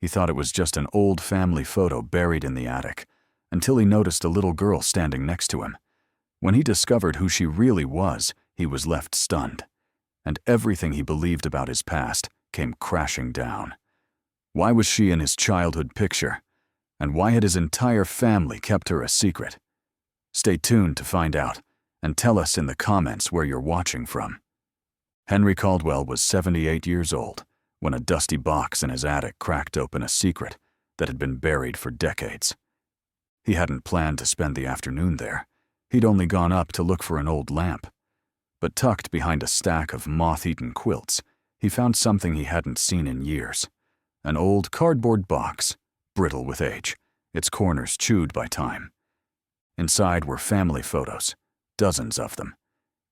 He thought it was just an old family photo buried in the attic, until he noticed a little girl standing next to him. When he discovered who she really was, he was left stunned, and everything he believed about his past came crashing down. Why was she in his childhood picture? And why had his entire family kept her a secret? Stay tuned to find out, and tell us in the comments where you're watching from. Henry Caldwell was 78 years old when a dusty box in his attic cracked open a secret that had been buried for decades. He hadn't planned to spend the afternoon there. He'd only gone up to look for an old lamp. But tucked behind a stack of moth-eaten quilts, he found something he hadn't seen in years. An old cardboard box, brittle with age, its corners chewed by time. Inside were family photos, dozens of them.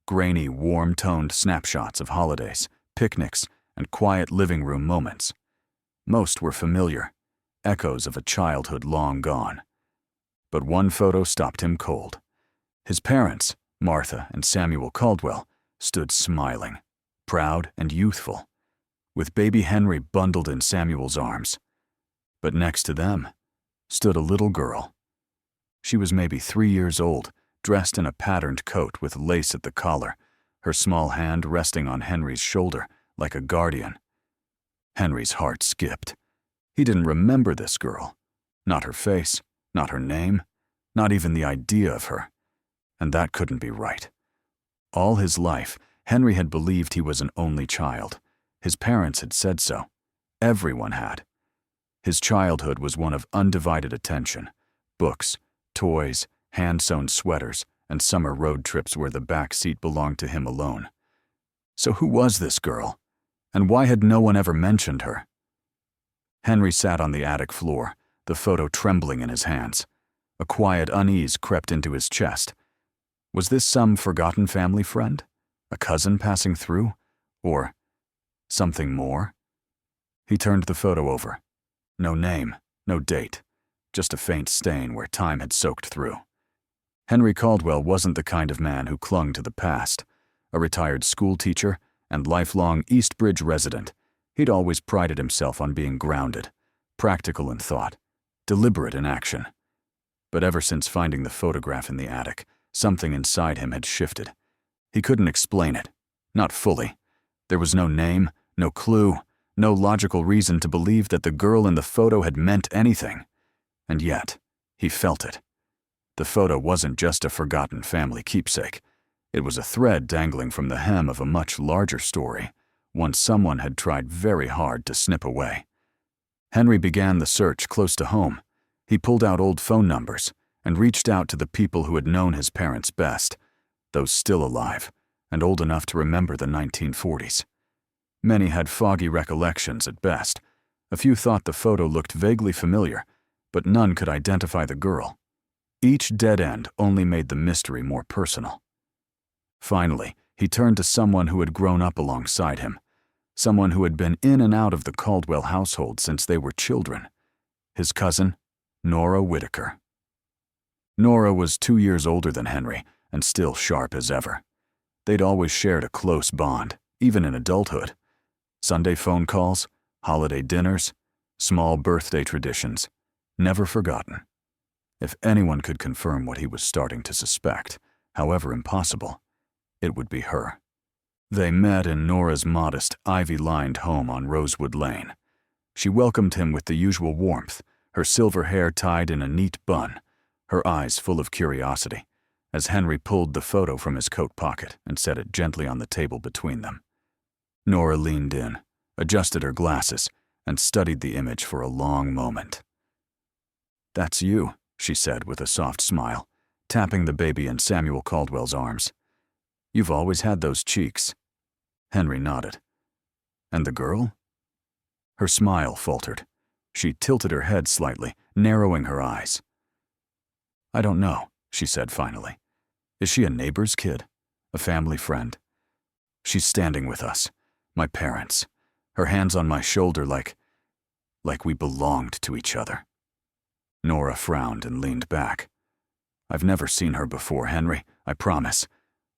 Grainy, warm-toned snapshots of holidays, picnics, and quiet living room moments. Most were familiar, echoes of a childhood long gone. But one photo stopped him cold. His parents, Martha and Samuel Caldwell, stood smiling, proud and youthful, with baby Henry bundled in Samuel's arms. But next to them stood a little girl. She was maybe 3 years old, dressed in a patterned coat with lace at the collar, her small hand resting on Henry's shoulder like a guardian. Henry's heart skipped. He didn't remember this girl. Not her face, not her name, not even the idea of her. And that couldn't be right. All his life, Henry had believed he was an only child. His parents had said so. Everyone had. His childhood was one of undivided attention. Books, toys, hand-sewn sweaters, and summer road trips where the back seat belonged to him alone. So who was this girl? And why had no one ever mentioned her? Henry sat on the attic floor, the photo trembling in his hands. A quiet unease crept into his chest. Was this some forgotten family friend? A cousin passing through? Or something more? He turned the photo over. No name, no date, just a faint stain where time had soaked through. Henry Caldwell wasn't the kind of man who clung to the past. A retired school teacher and lifelong Eastbridge resident, he'd always prided himself on being grounded, practical in thought, deliberate in action. But ever since finding the photograph in the attic, something inside him had shifted. He couldn't explain it, not fully. There was no name, no clue, no logical reason to believe that the girl in the photo had meant anything. And yet, he felt it. The photo wasn't just a forgotten family keepsake. It was a thread dangling from the hem of a much larger story, one someone had tried very hard to snip away. Henry began the search close to home. He pulled out old phone numbers and reached out to the people who had known his parents best, those still alive and old enough to remember the 1940s. Many had foggy recollections at best. A few thought the photo looked vaguely familiar, but none could identify the girl. Each dead end only made the mystery more personal. Finally, he turned to someone who had grown up alongside him, someone who had been in and out of the Caldwell household since they were children. His cousin, Norah Whitaker. Norah was 2 years older than Henry and still sharp as ever. They'd always shared a close bond, even in adulthood. Sunday phone calls, holiday dinners, small birthday traditions, never forgotten. If anyone could confirm what he was starting to suspect, however impossible, it would be her. They met in Norah's modest, ivy-lined home on Rosewood Lane. She welcomed him with the usual warmth, her silver hair tied in a neat bun, her eyes full of curiosity, as Henry pulled the photo from his coat pocket and set it gently on the table between them. Norah leaned in, adjusted her glasses, and studied the image for a long moment. "That's you," she said with a soft smile, tapping the baby in Samuel Caldwell's arms. "You've always had those cheeks." Henry nodded. "And the girl?" Her smile faltered. She tilted her head slightly, narrowing her eyes. "I don't know," she said finally. "Is she a neighbor's kid? A family friend? She's standing with us, my parents, her hands on my shoulder like we belonged to each other." Norah frowned and leaned back. "I've never seen her before, Henry, I promise.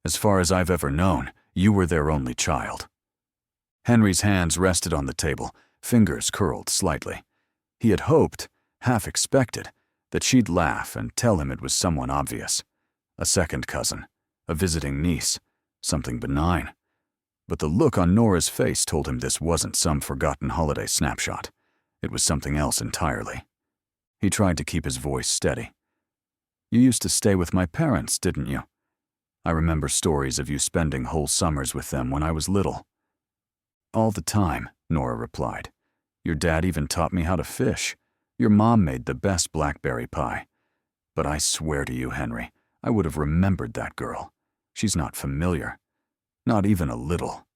As far as I've ever known, you were their only child." Henry's hands rested on the table, fingers curled slightly. He had hoped, half expected, that she'd laugh and tell him it was someone obvious. A second cousin, a visiting niece, something benign. But the look on Norah's face told him this wasn't some forgotten holiday snapshot. It was something else entirely. He tried to keep his voice steady. "You used to stay with my parents, didn't you? I remember stories of you spending whole summers with them when I was little." "All the time," Norah replied. "Your dad even taught me how to fish. Your mom made the best blackberry pie. But I swear to you, Henry, I would have remembered that girl. She's not familiar. Not even a little."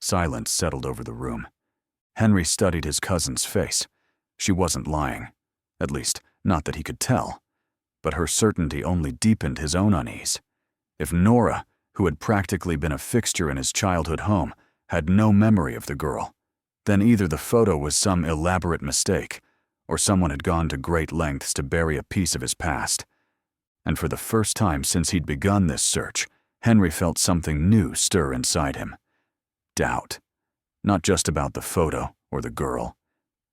Silence settled over the room. Henry studied his cousin's face. She wasn't lying. At least, not that he could tell. But her certainty only deepened his own unease. If Norah, who had practically been a fixture in his childhood home, had no memory of the girl, then either the photo was some elaborate mistake, or someone had gone to great lengths to bury a piece of his past. And for the first time since he'd begun this search, Henry felt something new stir inside him. Doubt. Not just about the photo or the girl,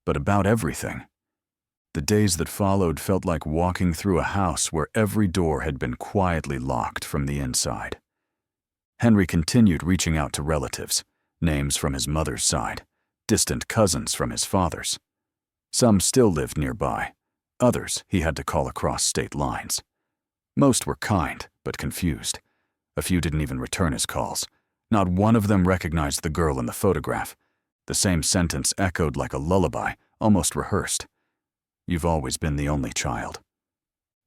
but about everything. The days that followed felt like walking through a house where every door had been quietly locked from the inside. Henry continued reaching out to relatives, names from his mother's side, distant cousins from his father's. Some still lived nearby. Others he had to call across state lines. Most were kind, but confused. A few didn't even return his calls. Not one of them recognized the girl in the photograph. The same sentence echoed like a lullaby, almost rehearsed. "You've always been the only child."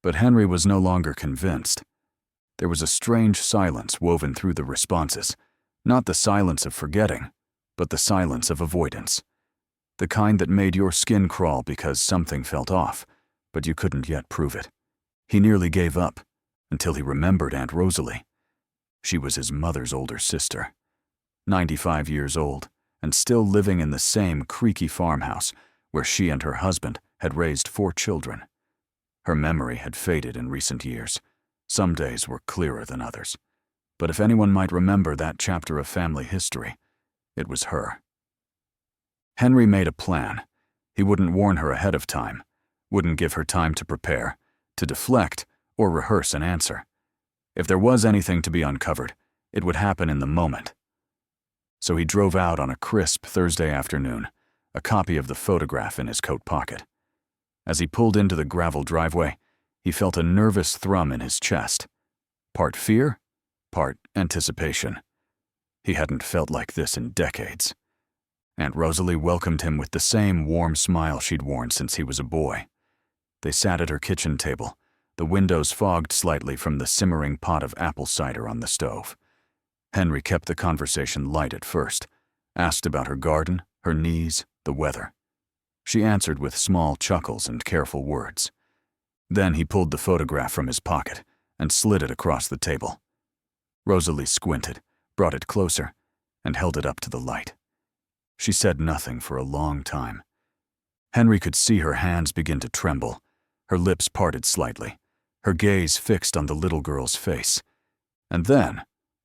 But Henry was no longer convinced. There was a strange silence woven through the responses, not the silence of forgetting, but the silence of avoidance. The kind that made your skin crawl because something felt off, but you couldn't yet prove it. He nearly gave up, until he remembered Aunt Rosalie. She was his mother's older sister, 95 years old, and still living in the same creaky farmhouse where she and her husband had raised 4 children. Her memory had faded in recent years. Some days were clearer than others. But if anyone might remember that chapter of family history, it was her. Henry made a plan. He wouldn't warn her ahead of time, wouldn't give her time to prepare, to deflect, or rehearse an answer. If there was anything to be uncovered, it would happen in the moment. So he drove out on a crisp Thursday afternoon, a copy of the photograph in his coat pocket. As he pulled into the gravel driveway, he felt a nervous thrum in his chest. Part fear, part anticipation. He hadn't felt like this in decades. Aunt Rosalie welcomed him with the same warm smile she'd worn since he was a boy. They sat at her kitchen table, the windows fogged slightly from the simmering pot of apple cider on the stove. Henry kept the conversation light at first, asked about her garden, her knees, the weather. She answered with small chuckles and careful words. Then he pulled the photograph from his pocket and slid it across the table. Rosalie squinted, brought it closer, and held it up to the light. She said nothing for a long time. Henry could see her hands begin to tremble, her lips parted slightly, her gaze fixed on the little girl's face. And then,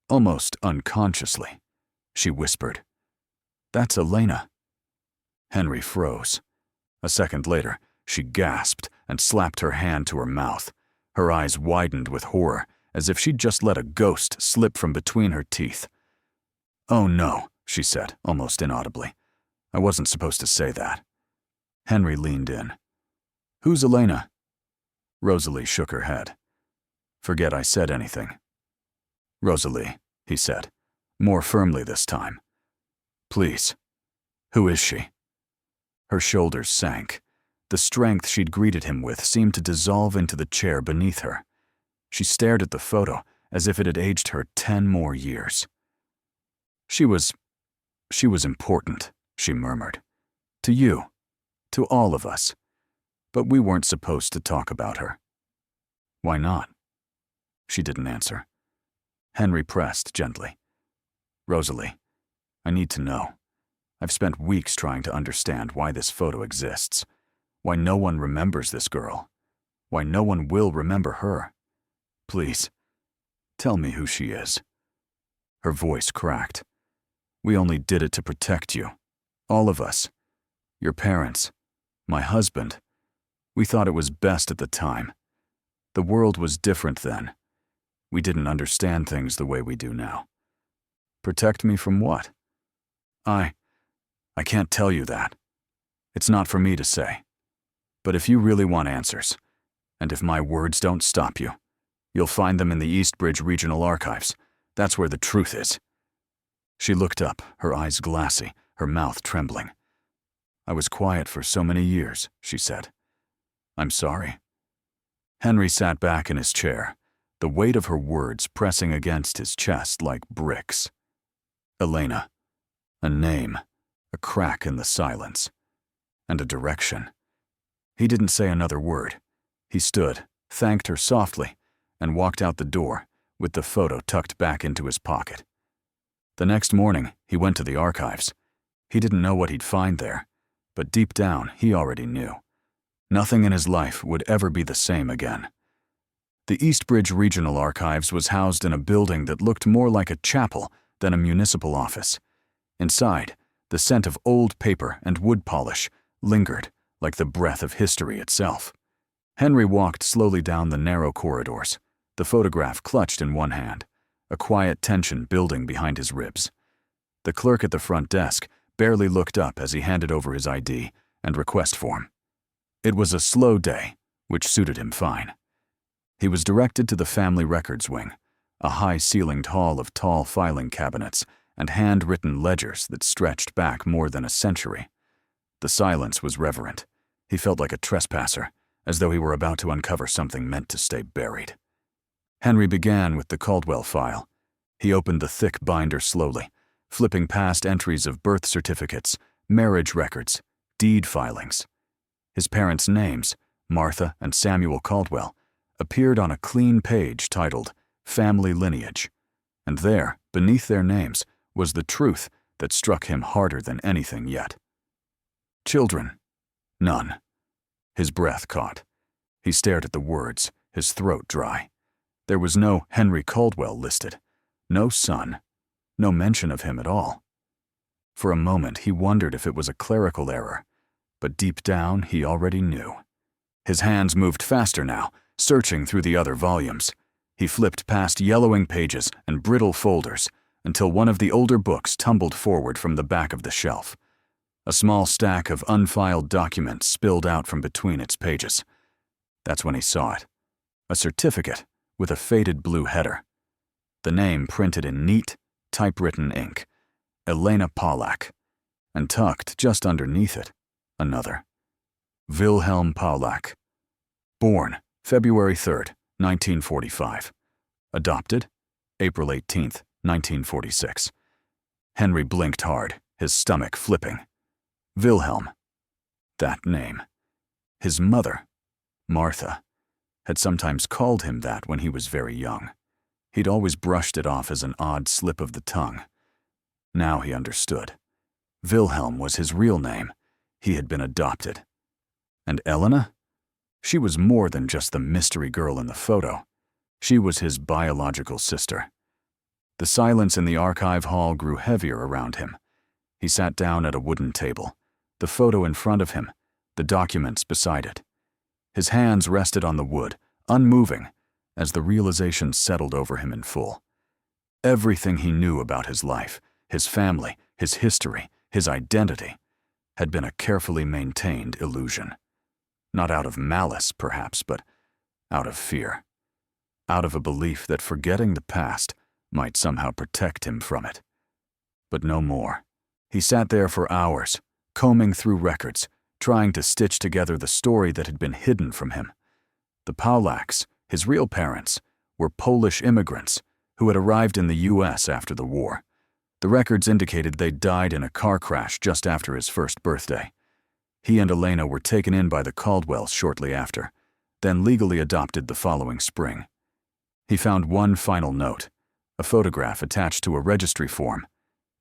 almost unconsciously, she whispered, "That's Elena." Henry froze. A second later, she gasped and slapped her hand to her mouth. Her eyes widened with horror, as if she'd just let a ghost slip from between her teeth. "Oh no," she said, almost inaudibly. "I wasn't supposed to say that." Henry leaned in. "Who's Elena?" Rosalie shook her head. "Forget I said anything." "Rosalie," he said, more firmly this time. "Please, who is she?" Her shoulders sank. The strength she'd greeted him with seemed to dissolve into the chair beneath her. She stared at the photo as if it had aged her 10 more years. She was important," she murmured. "To you. To all of us. But we weren't supposed to talk about her." "Why not?" She didn't answer. Henry pressed gently. "Rosalie, I need to know. I've spent weeks trying to understand why this photo exists, why no one remembers this girl, why no one will remember her. Please, tell me who she is." Her voice cracked. "We only did it to protect you. All of us. Your parents. my husband. We thought it was best at the time. The world was different then. We didn't understand things the way we do now. Protect me from what? I can't tell you that. It's not for me to say. But if you really want answers, and if my words don't stop you, you'll find them in the Eastbridge Regional Archives. That's where the truth is. She looked up, her eyes glassy, her mouth trembling. I was quiet for so many years, she said. I'm sorry. Henry sat back in his chair, the weight of her words pressing against his chest like bricks. Elena. A name, a crack in the silence, and a direction. He didn't say another word. He stood, thanked her softly, and walked out the door, with the photo tucked back into his pocket. The next morning, he went to the archives. He didn't know what he'd find there, but deep down, he already knew. Nothing in his life would ever be the same again. The Eastbridge Regional Archives was housed in a building that looked more like a chapel than a municipal office. Inside, the scent of old paper and wood polish lingered like the breath of history itself. Henry walked slowly down the narrow corridors, the photograph clutched in one hand, a quiet tension building behind his ribs. The clerk at the front desk barely looked up as he handed over his ID and request form. It was a slow day, which suited him fine. He was directed to the family records wing, a high-ceilinged hall of tall filing cabinets and handwritten ledgers that stretched back more than a century. The silence was reverent. He felt like a trespasser, as though he were about to uncover something meant to stay buried. Henry began with the Caldwell file. He opened the thick binder slowly, flipping past entries of birth certificates, marriage records, deed filings. His parents' names, Martha and Samuel Caldwell, appeared on a clean page titled Family Lineage, and there, beneath their names, was the truth that struck him harder than anything yet. Children? None. His breath caught. He stared at the words, his throat dry. There was no Henry Caldwell listed, no son, no mention of him at all. For a moment he wondered if it was a clerical error, but deep down he already knew. His hands moved faster now, searching through the other volumes. He flipped past yellowing pages and brittle folders until one of the older books tumbled forward from the back of the shelf. A small stack of unfiled documents spilled out from between its pages. That's when he saw it. A certificate with a faded blue header. The name printed in neat, typewritten ink, Elena Pollack, and tucked just underneath it, another. Wilhelm Pollack. Born February 3rd, 1945. Adopted April 18th, 1946. Henry blinked hard, his stomach flipping. Wilhelm. That name. His mother, Martha, had sometimes called him that when he was very young. He'd always brushed it off as an odd slip of the tongue. Now he understood. Wilhelm was his real name. He had been adopted. And Elena? She was more than just the mystery girl in the photo. She was his biological sister. The silence in the archive hall grew heavier around him. He sat down at a wooden table, the photo in front of him, the documents beside it. His hands rested on the wood, unmoving, as the realization settled over him in full. Everything he knew about his life, his family, his history, his identity, had been a carefully maintained illusion. Not out of malice, perhaps, but out of fear. Out of a belief that forgetting the past might somehow protect him from it. But no more. He sat there for hours, combing through records, trying to stitch together the story that had been hidden from him. The Pollacks, his real parents, were Polish immigrants who had arrived in the U.S. after the war. The records indicated they'd died in a car crash just after his first birthday. He and Elena were taken in by the Caldwells shortly after, then legally adopted the following spring. He found one final note, a photograph attached to a registry form.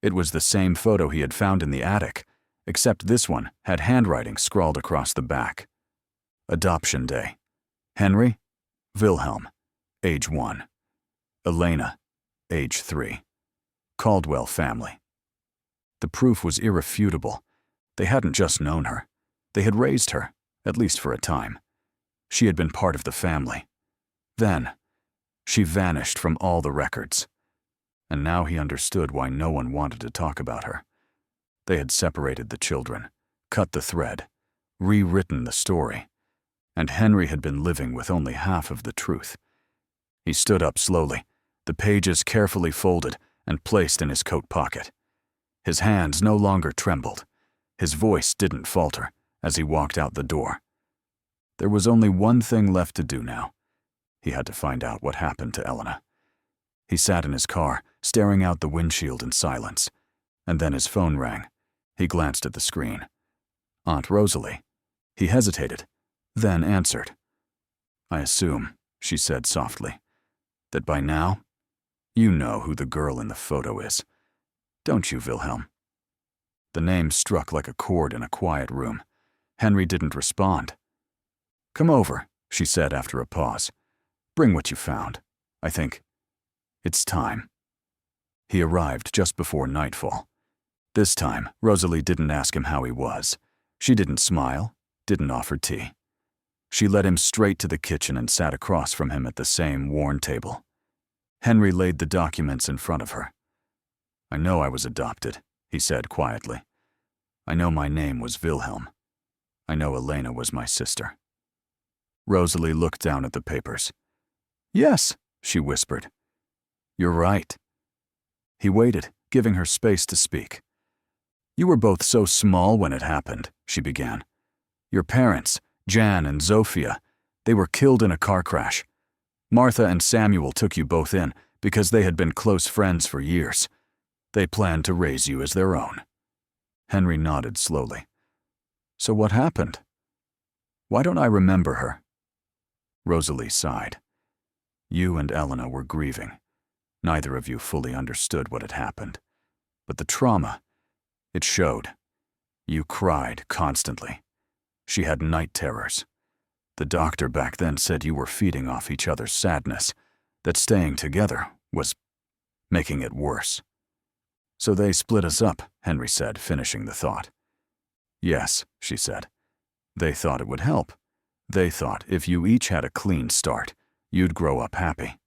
It was the same photo he had found in the attic, except this one had handwriting scrawled across the back. Adoption day. Henry, Wilhelm, age 1. Elena, age 3. Caldwell family. The proof was irrefutable. They hadn't just known her. They had raised her, at least for a time. She had been part of the family. Then, she vanished from all the records. And now he understood why no one wanted to talk about her. They had separated the children, cut the thread, rewritten the story, and Henry had been living with only half of the truth. He stood up slowly, the pages carefully folded and placed in his coat pocket. His hands no longer trembled. His voice didn't falter as he walked out the door. There was only one thing left to do now. He had to find out what happened to Elena. He sat in his car, staring out the windshield in silence, and then his phone rang. He glanced at the screen. Aunt Rosalie. He hesitated, then answered. "I assume," she said softly, "that by now, you know who the girl in the photo is. Don't you, Wilhelm?" The name struck like a chord in a quiet room. Henry didn't respond. "Come over," she said after a pause. "Bring what you found. I think it's time." He arrived just before nightfall. This time, Rosalie didn't ask him how he was. She didn't smile, didn't offer tea. She led him straight to the kitchen and sat across from him at the same worn table. Henry laid the documents in front of her. "I know I was adopted," he said quietly. "I know my name was Wilhelm. I know Elena was my sister." Rosalie looked down at the papers. "Yes," she whispered. "You're right." He waited, giving her space to speak. "You were both so small when it happened," she began. "Your parents, Jan and Zofia, they were killed in a car crash. Martha and Samuel took you both in because they had been close friends for years. They planned to raise you as their own." Henry nodded slowly. "So what happened? Why don't I remember her?" Rosalie sighed. "You and Elena were grieving. Neither of you fully understood what had happened. But the trauma, it showed. You cried constantly. She had night terrors. The doctor back then said you were feeding off each other's sadness, that staying together was making it worse. So they split us up," Henry said, finishing the thought. "Yes," she said. "They thought it would help. They thought if you each had a clean start, you'd grow up happy.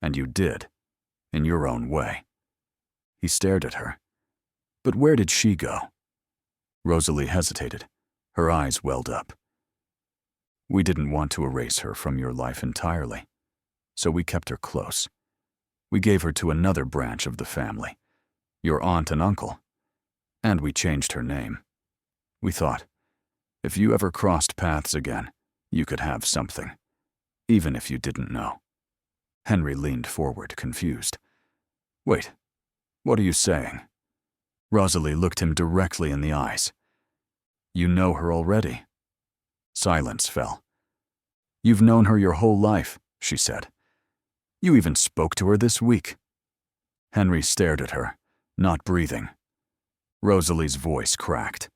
And you did, in your own way." He stared at her. "But where did she go?" Rosalie hesitated. Her eyes welled up. "We didn't want to erase her from your life entirely, so we kept her close. We gave her to another branch of the family, your aunt and uncle, and we changed her name. We thought, if you ever crossed paths again, you could have something, even if you didn't know." Henry leaned forward, confused. "Wait, what are you saying?" Rosalie looked him directly in the eyes. "You know her already." Silence fell. "You've known her your whole life," she said. "You even spoke to her this week." Henry stared at her, not breathing. Rosalie's voice cracked.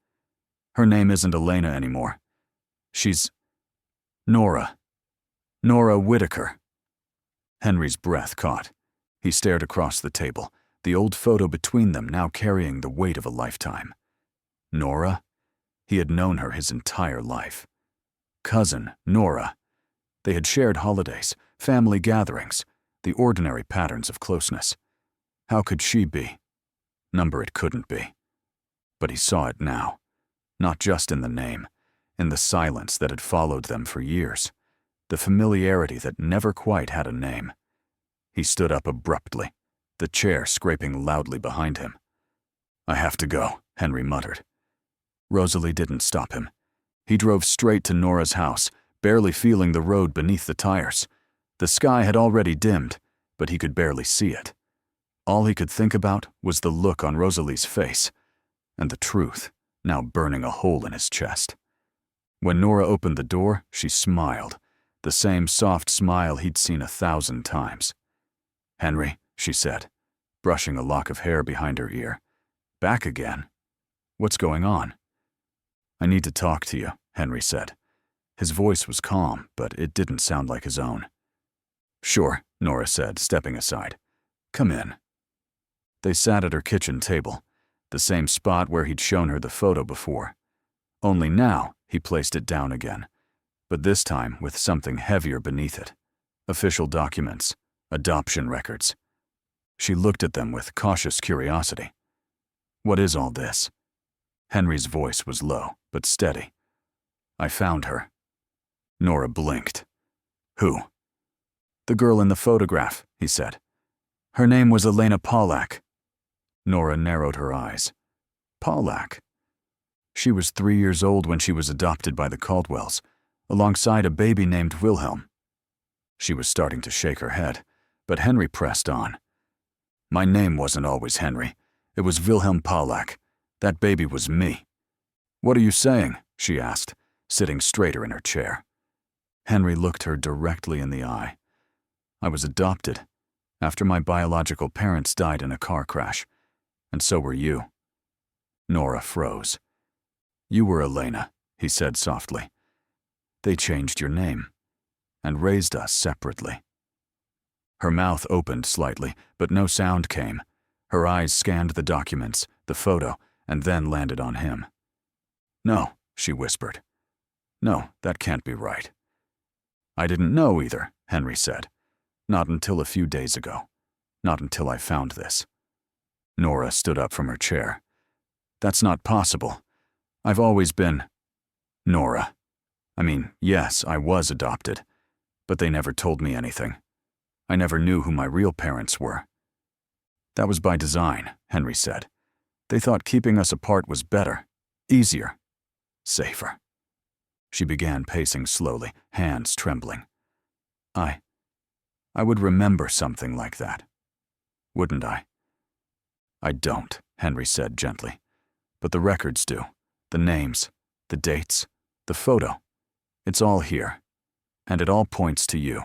"Her name isn't Elena anymore. She's Norah. Norah Whitaker." Henry's breath caught. He stared across the table, the old photo between them now carrying the weight of a lifetime. Norah? He had known her his entire life. Cousin Norah. They had shared holidays, family gatherings, the ordinary patterns of closeness. How could she be? Number it couldn't be. But he saw it now, not just in the name, in the silence that had followed them for years, the familiarity that never quite had a name. He stood up abruptly, the chair scraping loudly behind him. "I have to go," Henry muttered. Rosalie didn't stop him. He drove straight to Norah's house, barely feeling the road beneath the tires. The sky had already dimmed, but he could barely see it. All he could think about was the look on Rosalie's face, and the truth now burning a hole in his chest. When Norah opened the door, she smiled, the same soft smile he'd seen 1,000 times. "Henry," she said, brushing a lock of hair behind her ear. "Back again? What's going on?" "I need to talk to you," Henry said. His voice was calm, but it didn't sound like his own. "Sure," Norah said, stepping aside. "Come in." They sat at her kitchen table, the same spot where he'd shown her the photo before. Only now, He placed it down again, but this time with something heavier beneath it. Official documents, adoption records. She looked at them with cautious curiosity. What is all this? Henry's voice was low, but steady. I found her. Norah blinked. Who? The girl in the photograph, he said. Her name was Elena Pollack. Norah narrowed her eyes. Pollack? She was 3 years old when she was adopted by the Caldwells, alongside a baby named Wilhelm. She was starting to shake her head, but Henry pressed on. My name wasn't always Henry. It was Wilhelm Pollack. That baby was me. What are you saying? She asked, sitting straighter in her chair. Henry looked her directly in the eye. I was adopted after my biological parents died in a car crash, and so were you. Norah froze. You were Elena, he said softly. They changed your name and raised us separately. Her mouth opened slightly, but no sound came. Her eyes scanned the documents, the photo, and then landed on him. No, she whispered. No, that can't be right. I didn't know either, Henry said. Not until a few days ago. Not until I found this. Norah stood up from her chair. That's not possible. I've always been… Norah. I mean, yes, I was adopted, but they never told me anything. I never knew who my real parents were. That was by design, Henry said. They thought keeping us apart was better, easier, safer. She began pacing slowly, hands trembling. I would remember something like that. Wouldn't I? I don't, Henry said gently. But the records do. The names, the dates, the photo. It's all here. And it all points to you.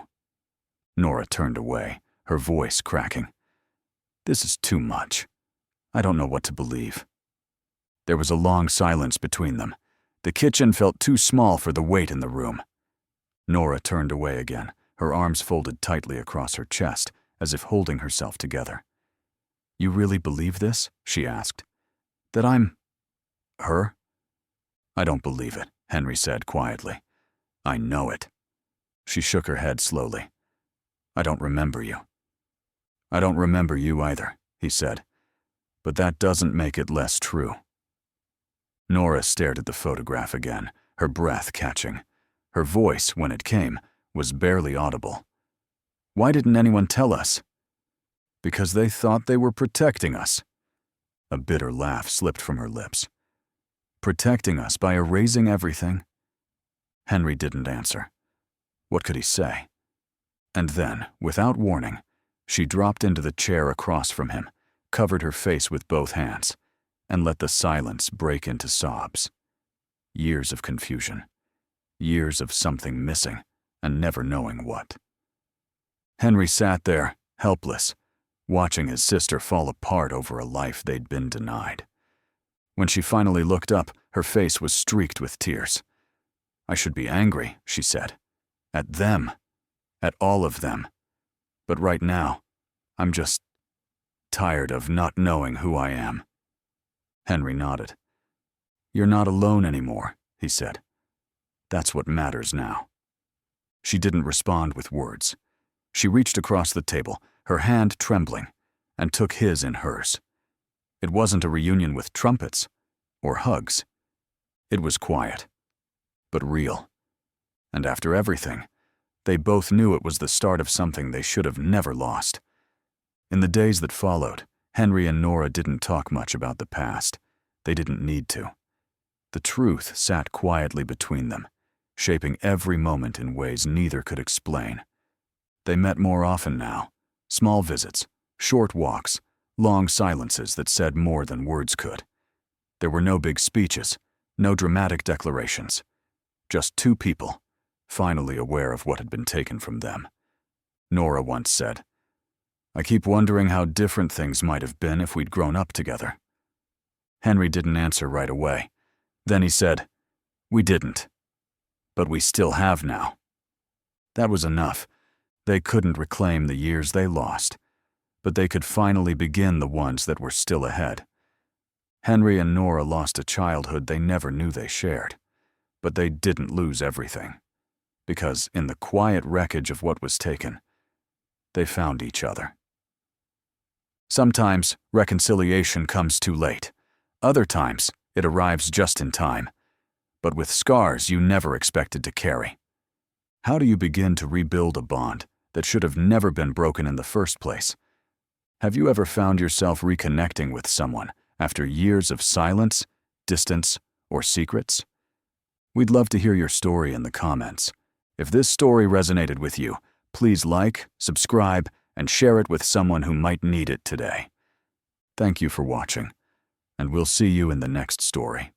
Norah turned away, her voice cracking. This is too much. I don't know what to believe. There was a long silence between them. The kitchen felt too small for the weight in the room. Norah turned away again, her arms folded tightly across her chest, as if holding herself together. You really believe this? She asked. That I'm… her? I don't believe it, Henry said quietly. I know it. She shook her head slowly. I don't remember you. I don't remember you either, he said. But that doesn't make it less true. Norah stared at the photograph again, her breath catching. Her voice, when it came, was barely audible. Why didn't anyone tell us? Because they thought they were protecting us. A bitter laugh slipped from her lips. Protecting us by erasing everything? Henry didn't answer. What could he say? And then, without warning, she dropped into the chair across from him, covered her face with both hands, and let the silence break into sobs. Years of confusion. Years of something missing, and never knowing what. Henry sat there, helpless, watching his sister fall apart over a life they'd been denied. When she finally looked up, her face was streaked with tears. I should be angry, she said. At them. At all of them. But right now, I'm just tired of not knowing who I am. Henry nodded. You're not alone anymore, he said. That's what matters now. She didn't respond with words. She reached across the table, her hand trembling, and took his in hers. It wasn't a reunion with trumpets or hugs. It was quiet, but real. And after everything, they both knew it was the start of something they should have never lost. In the days that followed, Henry and Norah didn't talk much about the past. They didn't need to. The truth sat quietly between them, shaping every moment in ways neither could explain. They met more often now. Small visits, short walks, long silences that said more than words could. There were no big speeches, no dramatic declarations. Just two people, finally aware of what had been taken from them. Norah once said, I keep wondering how different things might have been if we'd grown up together. Henry didn't answer right away. Then he said, we didn't. But we still have now. That was enough. They couldn't reclaim the years they lost, but they could finally begin the ones that were still ahead. Henry and Norah lost a childhood they never knew they shared, But they didn't lose everything, because in the quiet wreckage of what was taken, they found each other. Sometimes reconciliation comes too late. Other times, it arrives just in time, but with scars you never expected to carry. How do you begin to rebuild a bond that should have never been broken in the first place? Have you ever found yourself reconnecting with someone after years of silence, distance, or secrets? We'd love to hear your story in the comments. If this story resonated with you, please like, subscribe, and share it with someone who might need it today. Thank you for watching, and we'll see you in the next story.